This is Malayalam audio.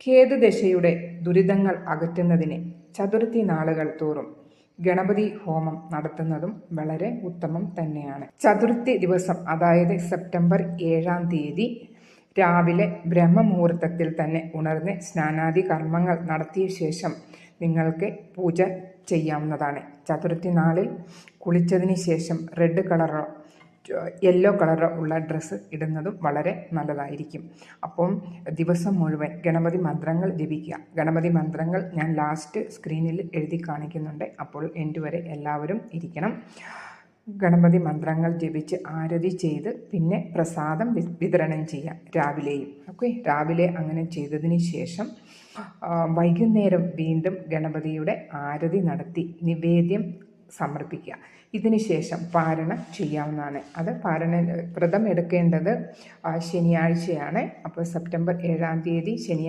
കേതുദശയുടെ ദുരിതങ്ങൾ അകറ്റുന്നതിന് ചതുർത്ഥി നാളുകൾ തോറും ഗണപതി ഹോമം നടത്തുന്നതും വളരെ ഉത്തമം തന്നെയാണ്. ചതുർത്ഥി ദിവസം, അതായത് സെപ്റ്റംബർ 7-ാം തീയതി രാവിലെ ബ്രഹ്മമുഹൂർത്തത്തിൽ തന്നെ ഉണർന്ന് സ്നാനാദി കർമ്മങ്ങൾ നടത്തിയ ശേഷം നിങ്ങൾക്ക് പൂജ ചെയ്യാവുന്നതാണ്. ചതുർത്ഥി നാളിൽ കുളിച്ചതിന് ശേഷം റെഡ് കളറോ യെല്ലോ കളറോ ഉള്ള ഡ്രസ്സ് ഇടുന്നതും വളരെ നല്ലതായിരിക്കും. അപ്പം ദിവസം മുഴുവൻ ഗണപതി മന്ത്രങ്ങൾ ജപിക്കുക. ഗണപതി മന്ത്രങ്ങൾ ഞാൻ ലാസ്റ്റ് സ്ക്രീനിൽ എഴുതി കാണിക്കുന്നുണ്ട്, അപ്പോൾ എൻഡ് വരെ എല്ലാവരും ഇരിക്കണം. ഗണപതി മന്ത്രങ്ങൾ ജപിച്ച് ആരതി ചെയ്ത് പിന്നെ പ്രസാദം വിതരണം ചെയ്യാം രാവിലെയും. രാവിലെ അങ്ങനെ ചെയ്തതിന് ശേഷം വൈകുന്നേരം വീണ്ടും ഗണപതിയുടെ ആരതി നടത്തി നിവേദ്യം സമർപ്പിക്കുക. ഇതിന് ശേഷം പാരണ ചെയ്യാവുന്നതാണ്. അത് വ്രതം എടുക്കേണ്ടത് ശനിയാഴ്ചയാണ്. അപ്പോൾ സെപ്റ്റംബർ 7-ാം തീയതി